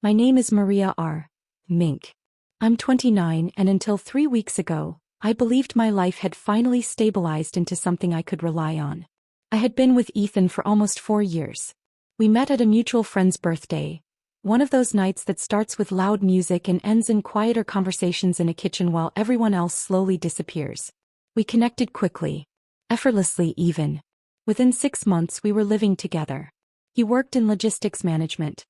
My name is Maria R. Mink. I'm 29 and until 3 weeks ago, I believed my life had finally stabilized into something I could rely on. I had been with Ethan for almost 4 years. We met at a mutual friend's birthday, one of those nights that starts with loud music and ends in quieter conversations in a kitchen while everyone else slowly disappears. We connected quickly, effortlessly even. Within 6 months we were living together. He worked in logistics management.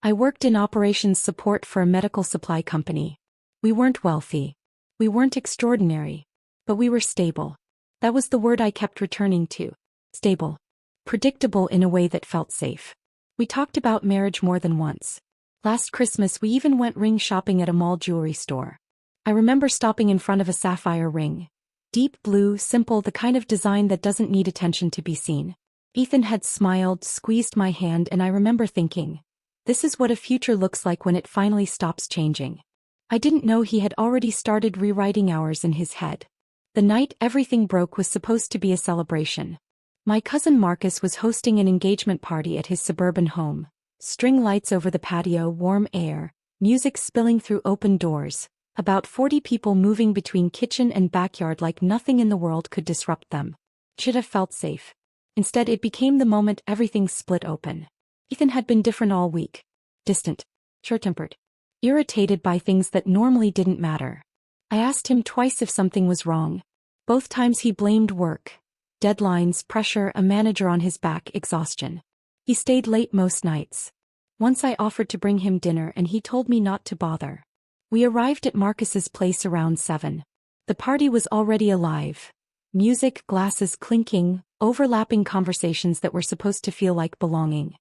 I worked in operations support for a medical supply company. We weren't wealthy. We weren't extraordinary. But we were stable. That was the word I kept returning to. Stable. Predictable in a way that felt safe. We talked about marriage more than once. Last Christmas we even went ring shopping at a mall jewelry store. I remember stopping in front of a sapphire ring. Deep blue, simple, the kind of design that doesn't need attention to be seen. Ethan had smiled, squeezed my hand, and I remember thinking, this is what a future looks like when it finally stops changing. I didn't know he had already started rewriting ours in his head. The night everything broke was supposed to be a celebration. My cousin Marcus was hosting an engagement party at his suburban home. String lights over the patio, warm air, music spilling through open doors, about 40 people moving between kitchen and backyard like nothing in the world could disrupt them. Should have felt safe. Instead it became the moment everything split open. Ethan had been different all week. Distant. Short-tempered. Irritated by things that normally didn't matter. I asked him twice if something was wrong. Both times he blamed work. Deadlines, pressure, a manager on his back, exhaustion. He stayed late most nights. Once I offered to bring him dinner and he told me not to bother. We arrived at Marcus's place around 7. The party was already alive. Music, glasses clinking, overlapping conversations that were supposed to feel like belonging.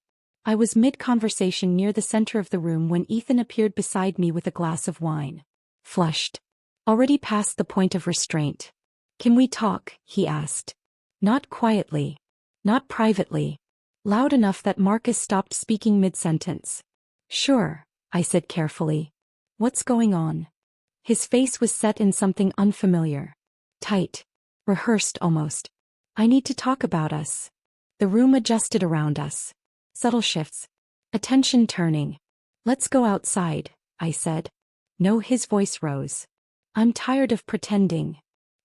I was mid-conversation near the center of the room when Ethan appeared beside me with a glass of wine. Flushed. Already past the point of restraint. Can we talk? He asked. Not quietly. Not privately. Loud enough that Marcus stopped speaking mid-sentence. Sure, I said carefully. What's going on? His face was set in something unfamiliar. Tight. Rehearsed almost. I need to talk about us. The room adjusted around us. Subtle shifts. Attention turning. Let's go outside, I said. No, his voice rose. I'm tired of pretending.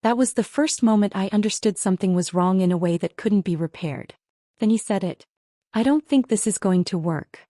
That was the first moment I understood something was wrong in a way that couldn't be repaired. Then he said it. I don't think this is going to work.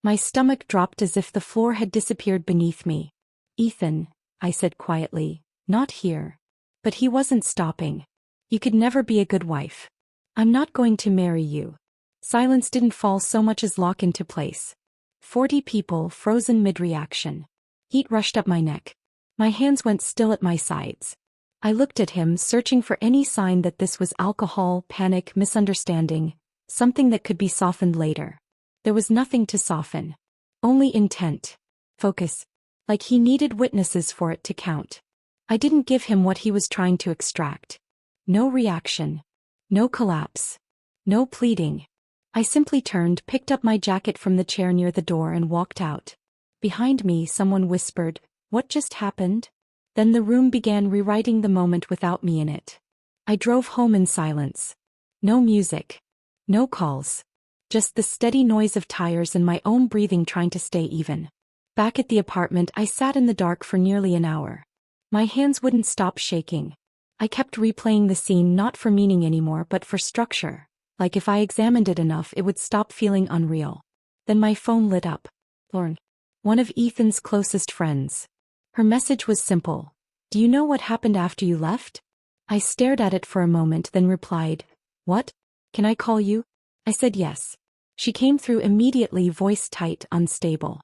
My stomach dropped as if the floor had disappeared beneath me. Ethan, I said quietly, not here. But he wasn't stopping. You could never be a good wife. I'm not going to marry you. Silence didn't fall so much as lock into place. 40 people frozen mid-reaction. Heat rushed up my neck. My hands went still at my sides. I looked at him, searching for any sign that this was alcohol, panic, misunderstanding, something that could be softened later. There was nothing to soften. Only intent. Focus. Like he needed witnesses for it to count. I didn't give him what he was trying to extract. No reaction. No collapse. No pleading. I simply turned, picked up my jacket from the chair near the door and walked out. Behind me someone whispered, "What just happened?" Then the room began rewriting the moment without me in it. I drove home in silence. No music. No calls. Just the steady noise of tires and my own breathing trying to stay even. Back at the apartment I sat in the dark for nearly an hour. My hands wouldn't stop shaking. I kept replaying the scene not for meaning anymore but for structure. Like if I examined it enough it would stop feeling unreal. Then my phone lit up. Lauren. One of Ethan's closest friends. Her message was simple. Do you know what happened after you left? I stared at it for a moment then replied, what? Can I call you? I said yes. She came through immediately, voice tight, unstable.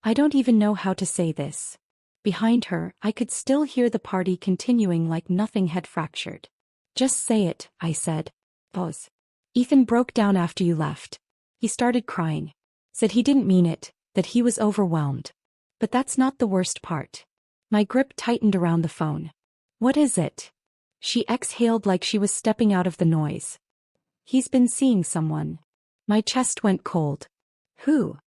I don't even know how to say this. Behind her, I could still hear the party continuing like nothing had fractured. Just say it, I said. Pause. Ethan broke down after you left. He started crying. Said he didn't mean it, that he was overwhelmed. But that's not the worst part. My grip tightened around the phone. What is it? She exhaled like she was stepping out of the noise. He's been seeing someone. My chest went cold. Who?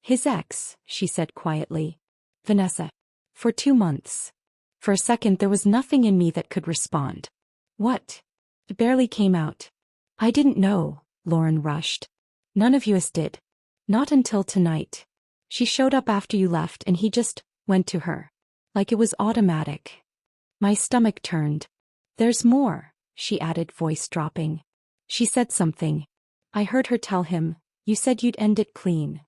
His ex, she said quietly. Vanessa. For 2 months. For a second there was nothing in me that could respond. What? It barely came out. I didn't know, Lauren rushed. None of us did. Not until tonight. She showed up after you left and he just went to her. Like it was automatic. My stomach turned. There's more, she added, voice dropping. She said something. I heard her tell him, you said you'd end it clean.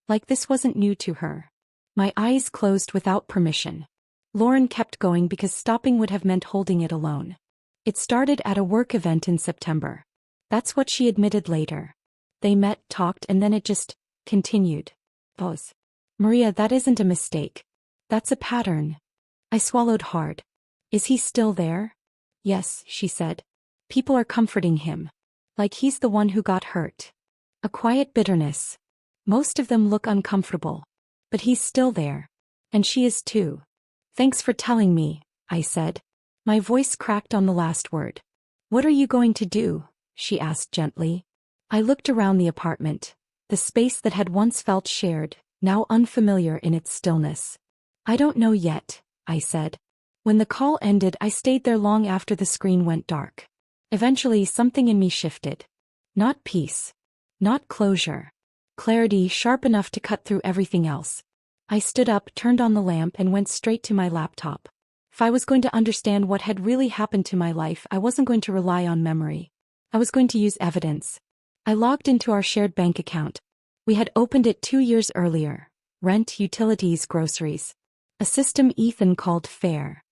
Like this wasn't new to her. My eyes closed without permission. Lauren kept going because stopping would have meant holding it alone. It started at a work event in September. That's what she admitted later. They met, talked, and then it just continued. Pause. Maria, that isn't a mistake. That's a pattern. I swallowed hard. Is he still there? Yes, she said. People are comforting him. Like he's the one who got hurt. A quiet bitterness. Most of them look uncomfortable. But he's still there. And she is too. Thanks for telling me, I said. My voice cracked on the last word. What are you going to do? She asked gently. I looked around the apartment. The space that had once felt shared, now unfamiliar in its stillness. I don't know yet, I said. When the call ended, I stayed there long after the screen went dark. Eventually, something in me shifted. Not peace. Not closure. Clarity sharp enough to cut through everything else. I stood up, turned on the lamp, and went straight to my laptop. If I was going to understand what had really happened to my life, I wasn't going to rely on memory. I was going to use evidence. I logged into our shared bank account. We had opened it 2 years earlier. Rent, utilities, groceries. A system Ethan called fair.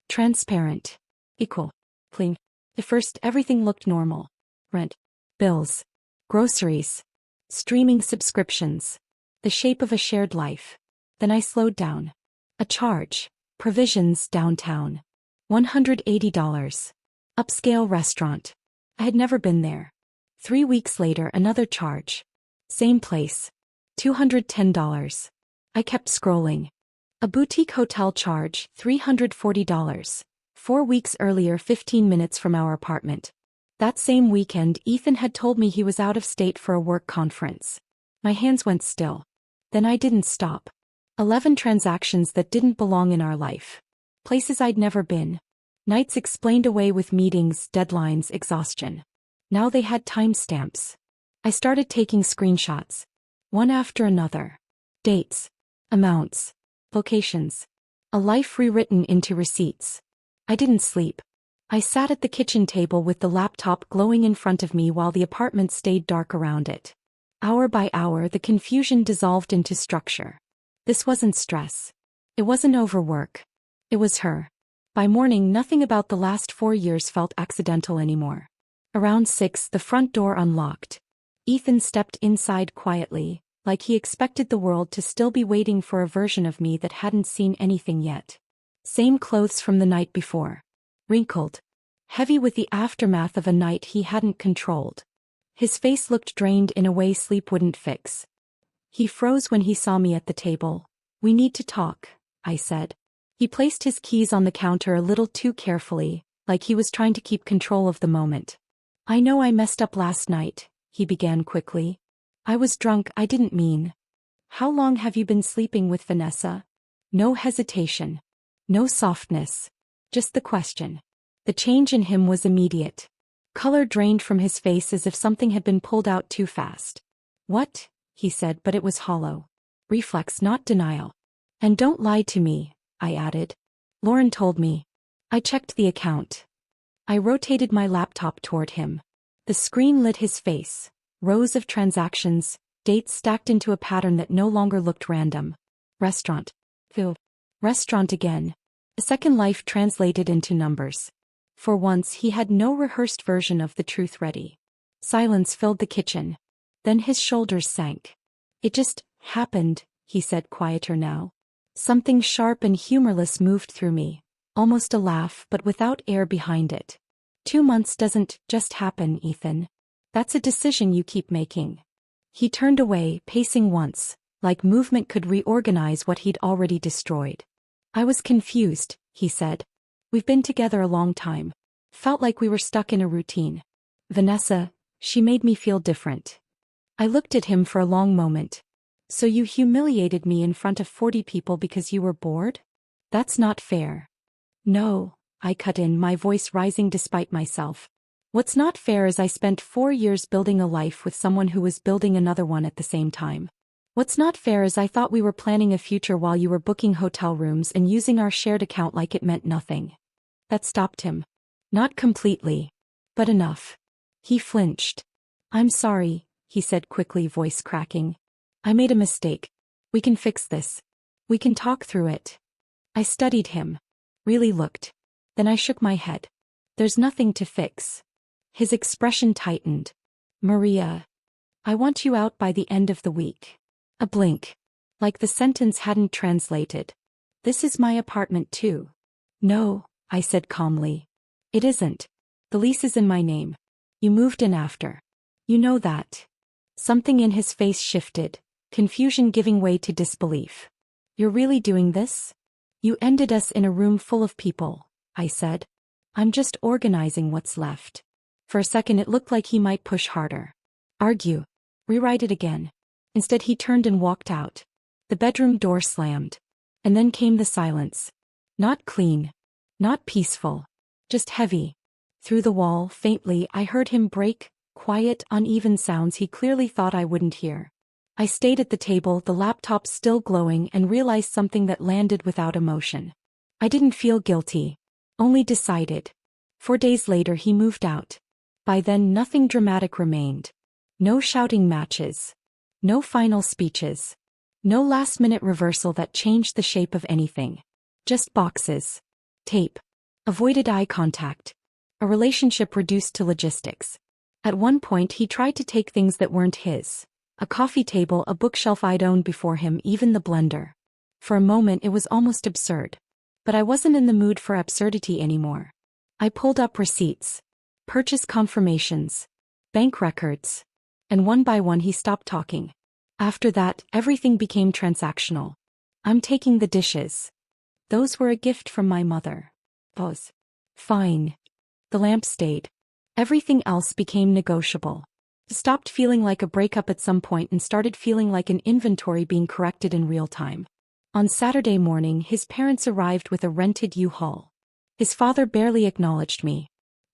Transparent. Equal. Clean. At first, everything looked normal. Rent. Bills. Groceries. Streaming subscriptions. The shape of a shared life. Then I slowed down. A charge. Provisions downtown. $180. Upscale restaurant. I had never been there. 3 weeks later, another charge. Same place. $210. I kept scrolling. A boutique hotel charge, $340. 4 weeks earlier, 15 minutes from our apartment. That same weekend, Ethan had told me he was out of state for a work conference. My hands went still. Then I didn't stop. 11 transactions that didn't belong in our life. Places I'd never been. Nights explained away with meetings, deadlines, exhaustion. Now they had timestamps. I started taking screenshots. One after another. Dates. Amounts. Locations. A life rewritten into receipts. I didn't sleep. I sat at the kitchen table with the laptop glowing in front of me while the apartment stayed dark around it. Hour by hour, the confusion dissolved into structure. This wasn't stress. It wasn't overwork. It was her. By morning, nothing about the last 4 years felt accidental anymore. Around 6, the front door unlocked. Ethan stepped inside quietly, like he expected the world to still be waiting for a version of me that hadn't seen anything yet. Same clothes from the night before. Wrinkled. Heavy with the aftermath of a night he hadn't controlled. His face looked drained in a way sleep wouldn't fix. He froze when he saw me at the table. We need to talk, I said. He placed his keys on the counter a little too carefully, like he was trying to keep control of the moment. I know I messed up last night, he began quickly. I was drunk, I didn't mean. How long have you been sleeping with Vanessa? No hesitation. No softness. Just the question. The change in him was immediate. Color drained from his face as if something had been pulled out too fast. What? He said, but it was hollow. Reflex, not denial. And don't lie to me, I added. Lauren told me. I checked the account. I rotated my laptop toward him. The screen lit his face. Rows of transactions, dates stacked into a pattern that no longer looked random. Restaurant. Food. Restaurant again. A second life translated into numbers. For once, he had no rehearsed version of the truth ready. Silence filled the kitchen. Then his shoulders sank. It just happened, he said, quieter now. Something sharp and humorless moved through me. Almost a laugh, but without air behind it. 2 months doesn't just happen, Ethan. That's a decision you keep making. He turned away, pacing once, like movement could reorganize what he'd already destroyed. I was confused, he said. We've been together a long time. Felt like we were stuck in a routine. Vanessa, she made me feel different. I looked at him for a long moment. So you humiliated me in front of 40 people because you were bored? That's not fair. No, I cut in, my voice rising despite myself. What's not fair is I spent 4 years building a life with someone who was building another one at the same time. What's not fair is I thought we were planning a future while you were booking hotel rooms and using our shared account like it meant nothing. That stopped him. Not completely, but enough. He flinched. I'm sorry, he said quickly, voice cracking. I made a mistake. We can fix this. We can talk through it. I studied him. Really looked. Then I shook my head. There's nothing to fix. His expression tightened. Maria. I want you out by the end of the week. A blink. Like the sentence hadn't translated. This is my apartment too. No, I said calmly. It isn't. The lease is in my name. You moved in after. You know that. Something in his face shifted, confusion giving way to disbelief. You're really doing this? You ended us in a room full of people, I said. I'm just organizing what's left. For a second it looked like he might push harder. Argue. Rewrite it again. Instead he turned and walked out. The bedroom door slammed. And then came the silence. Not clean. Not peaceful. Just heavy. Through the wall, faintly, I heard him break, quiet, uneven sounds he clearly thought I wouldn't hear. I stayed at the table, the laptop still glowing, and realized something that landed without emotion. I didn't feel guilty. Only decided. 4 days later he moved out. By then nothing dramatic remained. No shouting matches. No final speeches. No last-minute reversal that changed the shape of anything. Just boxes. Tape. Avoided eye contact. A relationship reduced to logistics. At one point he tried to take things that weren't his. A coffee table, a bookshelf I'd owned before him, even the blender. For a moment it was almost absurd. But I wasn't in the mood for absurdity anymore. I pulled up receipts. Purchase confirmations. Bank records. And one by one he stopped talking. After that, everything became transactional. I'm taking the dishes. Those were a gift from my mother. Pause. Fine. The lamp stayed. Everything else became negotiable. Stopped feeling like a breakup at some point and started feeling like an inventory being corrected in real time. On Saturday morning, his parents arrived with a rented U-Haul. His father barely acknowledged me.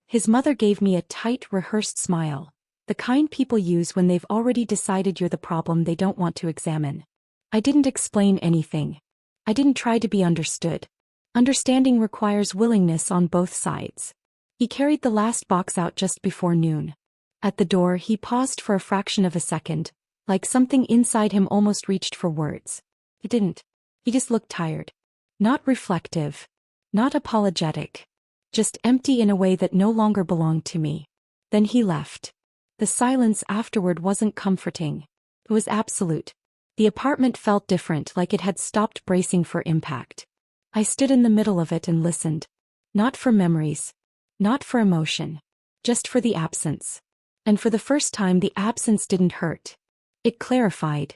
His mother gave me a tight, rehearsed smile, the kind people use when they've already decided you're the problem they don't want to examine. I didn't explain anything. I didn't try to be understood. Understanding requires willingness on both sides. He carried the last box out just before noon. At the door he paused for a fraction of a second, like something inside him almost reached for words. It didn't. He just looked tired. Not reflective. Not apologetic. Just empty in a way that no longer belonged to me. Then he left. The silence afterward wasn't comforting. It was absolute. The apartment felt different, like it had stopped bracing for impact. I stood in the middle of it and listened. Not for memories. Not for emotion. Just for the absence. And for the first time the absence didn't hurt. It clarified.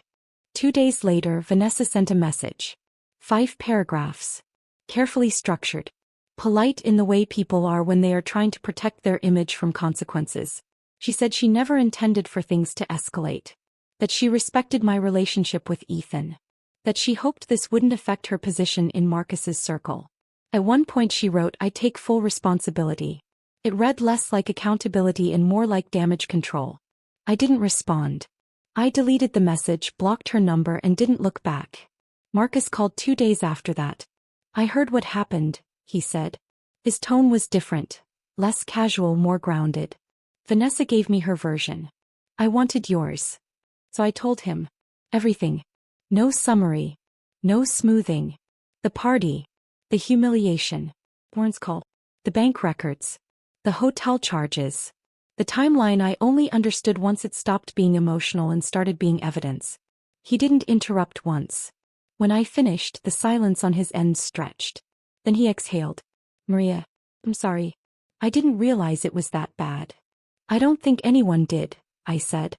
2 days later Vanessa sent a message. 5 paragraphs. Carefully structured. Polite in the way people are when they are trying to protect their image from consequences. She said she never intended for things to escalate. That she respected my relationship with Ethan. That she hoped this wouldn't affect her position in Marcus's circle. At one point she wrote, I take full responsibility. It read less like accountability and more like damage control. I didn't respond. I deleted the message, blocked her number, and didn't look back. Marcus called 2 days after that. I heard what happened, he said. His tone was different. Less casual, more grounded. Vanessa gave me her version. I wanted yours. So I told him. Everything. No summary. No smoothing. The party. The humiliation. Warren's call. The bank records. The hotel charges. The timeline I only understood once it stopped being emotional and started being evidence. He didn't interrupt once. When I finished, the silence on his end stretched. Then he exhaled. Maria, I'm sorry. I didn't realize it was that bad. I don't think anyone did, I said.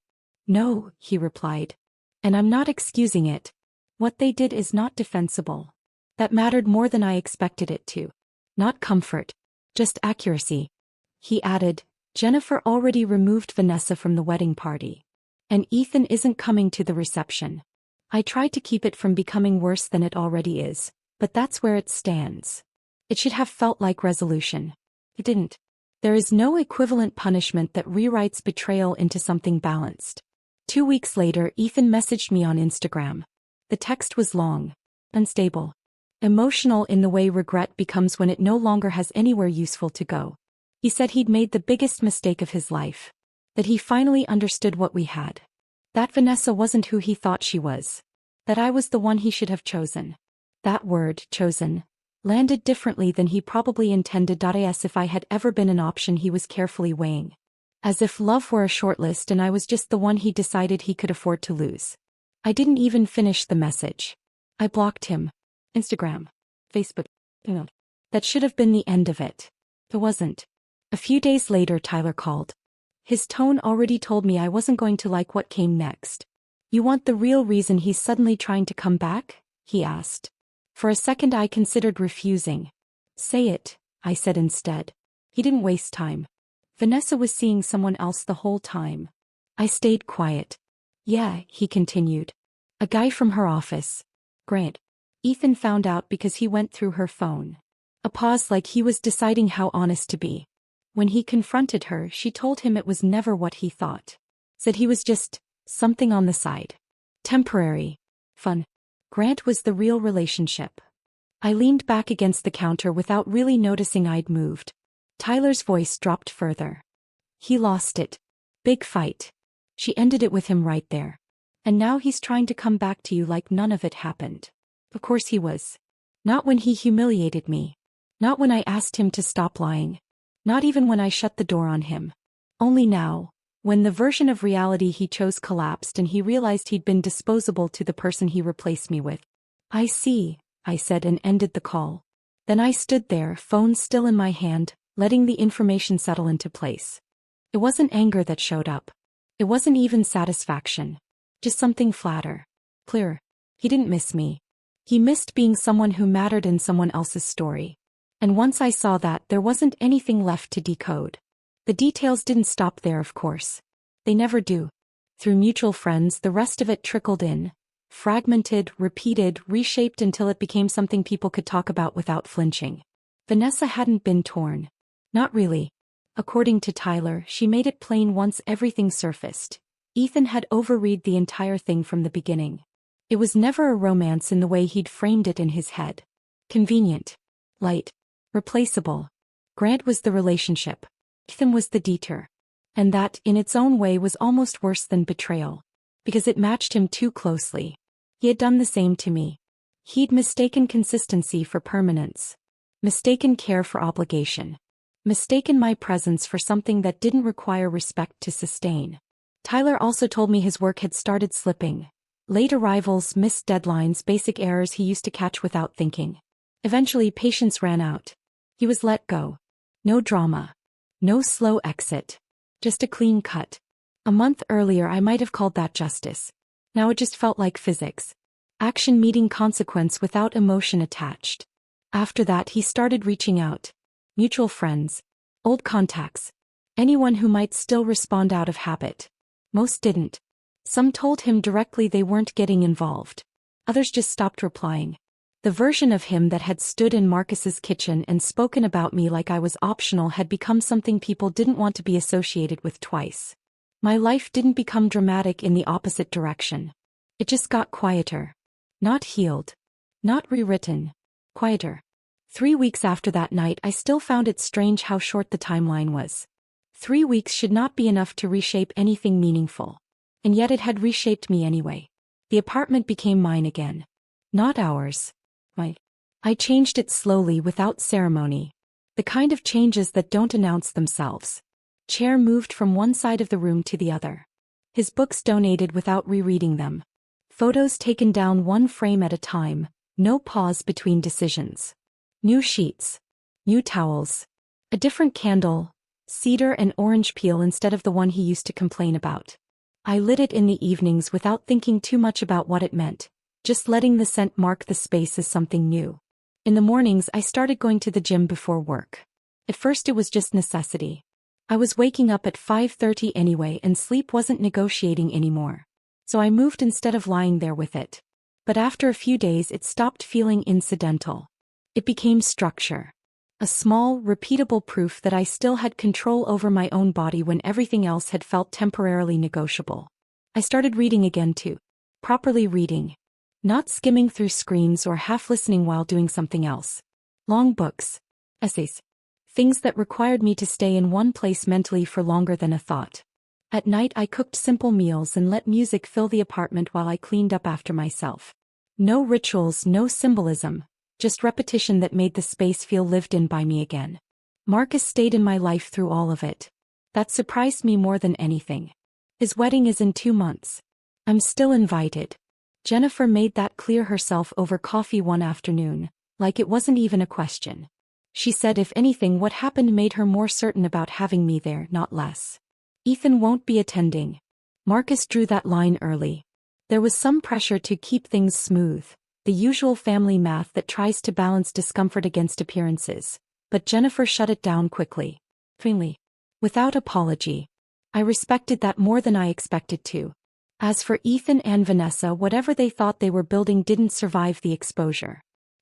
No, he replied. And I'm not excusing it. What they did is not defensible. That mattered more than I expected it to. Not comfort. Just accuracy. He added, Jennifer already removed Vanessa from the wedding party. And Ethan isn't coming to the reception. I tried to keep it from becoming worse than it already is, but that's where it stands. It should have felt like resolution. It didn't. There is no equivalent punishment that rewrites betrayal into something balanced. 2 weeks later, Ethan messaged me on Instagram. The text was long, unstable, emotional in the way regret becomes when it no longer has anywhere useful to go. He said he'd made the biggest mistake of his life. That he finally understood what we had. That Vanessa wasn't who he thought she was. That I was the one he should have chosen. That word, chosen, landed differently than he probably intended. As if I had ever been an option he was carefully weighing. As if love were a shortlist and I was just the one he decided he could afford to lose. I didn't even finish the message. I blocked him. Instagram. Facebook. That should have been the end of it. It wasn't. A few days later, Tyler called. His tone already told me I wasn't going to like what came next. You want the real reason he's suddenly trying to come back? He asked. For a second I considered refusing. Say it, I said instead. He didn't waste time. Vanessa was seeing someone else the whole time. I stayed quiet. Yeah, he continued. A guy from her office. Grant. Ethan found out because he went through her phone. A pause, like he was deciding how honest to be. When he confronted her, she told him it was never what he thought. Said he was just something on the side. Temporary. Fun. Grant was the real relationship. I leaned back against the counter without really noticing I'd moved. Tyler's voice dropped further. He lost it. Big fight. She ended it with him right there. And now he's trying to come back to you like none of it happened. Of course he was. Not when he humiliated me. Not when I asked him to stop lying. Not even when I shut the door on him. Only now, when the version of reality he chose collapsed and he realized he'd been disposable to the person he replaced me with. I see, I said and ended the call. Then I stood there, phone still in my hand, letting the information settle into place. It wasn't anger that showed up. It wasn't even satisfaction. Just something flatter. Clearer. He didn't miss me. He missed being someone who mattered in someone else's story. And once I saw that, there wasn't anything left to decode. The details didn't stop there, of course. They never do. Through mutual friends, the rest of it trickled in. Fragmented, repeated, reshaped until it became something people could talk about without flinching. Vanessa hadn't been torn. Not really. According to Tyler, she made it plain once everything surfaced. Ethan had overread the entire thing from the beginning. It was never a romance in the way he'd framed it in his head. Convenient. Light. Replaceable. Grant was the relationship. Ethan was the detour. And that, in its own way, was almost worse than betrayal. Because it matched him too closely. He had done the same to me. He'd mistaken consistency for permanence. Mistaken care for obligation. Mistaken my presence for something that didn't require respect to sustain. Tyler also told me his work had started slipping. Late arrivals, missed deadlines, basic errors he used to catch without thinking. Eventually, patience ran out. He was let go. No drama. No slow exit. Just a clean cut. A month earlier I might have called that justice. Now it just felt like physics. Action meeting consequence without emotion attached. After that he started reaching out. Mutual friends. Old contacts. Anyone who might still respond out of habit. Most didn't. Some told him directly they weren't getting involved. Others just stopped replying. The version of him that had stood in Marcus's kitchen and spoken about me like I was optional had become something people didn't want to be associated with twice. My life didn't become dramatic in the opposite direction. It just got quieter. Not healed. Not rewritten. Quieter. 3 weeks after that night I still found it strange how short the timeline was. 3 weeks should not be enough to reshape anything meaningful. And yet it had reshaped me anyway. The apartment became mine again. Not ours. I changed it slowly without ceremony. The kind of changes that don't announce themselves. Chair moved from one side of the room to the other. His books donated without rereading them. Photos taken down one frame at a time, no pause between decisions. New sheets. New towels. A different candle, cedar and orange peel instead of the one he used to complain about. I lit it in the evenings without thinking too much about what it meant. Just letting the scent mark the space as something new. In the mornings I started going to the gym before work. At first it was just necessity. I was waking up at 5:30 anyway and sleep wasn't negotiating anymore. So I moved instead of lying there with it. But after a few days it stopped feeling incidental. It became structure. A small, repeatable proof that I still had control over my own body when everything else had felt temporarily negotiable. I started reading again too. Properly reading. Not skimming through screens or half listening while doing something else. Long books. Essays. Things that required me to stay in one place mentally for longer than a thought. At night I cooked simple meals and let music fill the apartment while I cleaned up after myself. No rituals, no symbolism, just repetition that made the space feel lived in by me again. Marcus stayed in my life through all of it. That surprised me more than anything. His wedding is in 2 months. I'm still invited. Jennifer made that clear herself over coffee one afternoon, like it wasn't even a question. She said if anything what happened made her more certain about having me there, not less. Ethan won't be attending. Marcus drew that line early. There was some pressure to keep things smooth, the usual family math that tries to balance discomfort against appearances, but Jennifer shut it down quickly. Cleanly. Without apology. I respected that more than I expected to. As for Ethan and Vanessa, whatever they thought they were building didn't survive the exposure.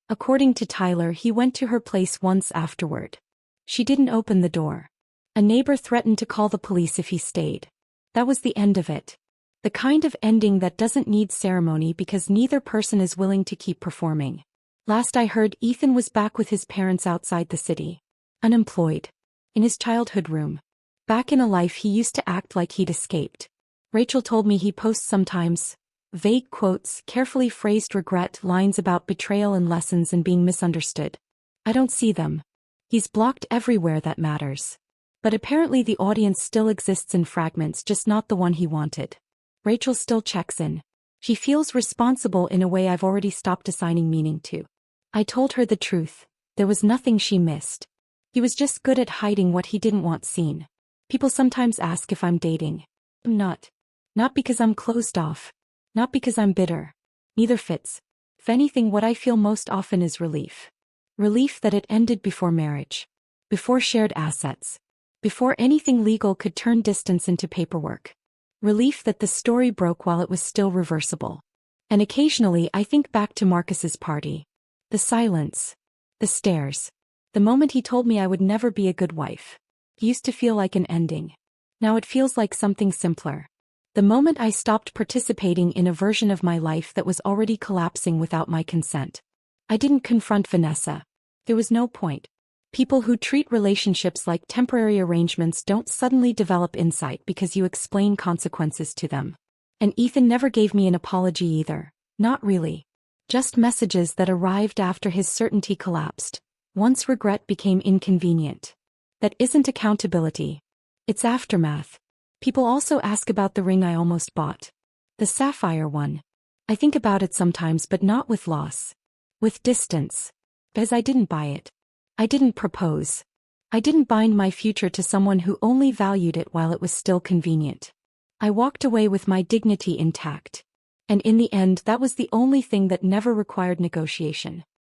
According to Tyler, he went to her place once afterward. She didn't open the door. A neighbor threatened to call the police if he stayed. That was the end of it. The kind of ending that doesn't need ceremony because neither person is willing to keep performing. Last I heard, Ethan was back with his parents outside the city. Unemployed. In his childhood room. Back in a life he used to act like he'd escaped. Rachel told me he posts sometimes. Vague quotes, carefully phrased regret, lines about betrayal and lessons and being misunderstood. I don't see them. He's blocked everywhere that matters. But apparently the audience still exists in fragments, just not the one he wanted. Rachel still checks in. She feels responsible in a way I've already stopped assigning meaning to. I told her the truth. There was nothing she missed. He was just good at hiding what he didn't want seen. People sometimes ask if I'm dating. I'm not. Not because I'm closed off. Not because I'm bitter. Neither fits. If anything, what I feel most often is relief. Relief that it ended before marriage. Before shared assets. Before anything legal could turn distance into paperwork. Relief that the story broke while it was still reversible. And occasionally I think back to Marcus's party. The silence. The stares. The moment he told me I would never be a good wife. It used to feel like an ending. Now it feels like something simpler. The moment I stopped participating in a version of my life that was already collapsing without my consent. I didn't confront Vanessa. There was no point. People who treat relationships like temporary arrangements don't suddenly develop insight because you explain consequences to them. And Ethan never gave me an apology either. Not really. Just messages that arrived after his certainty collapsed. Once regret became inconvenient. That isn't accountability. It's aftermath. People also ask about the ring I almost bought. The sapphire one. I think about it sometimes, but not with loss. With distance. Because I didn't buy it. I didn't propose. I didn't bind my future to someone who only valued it while it was still convenient. I walked away with my dignity intact. And in the end, that was the only thing that never required negotiation.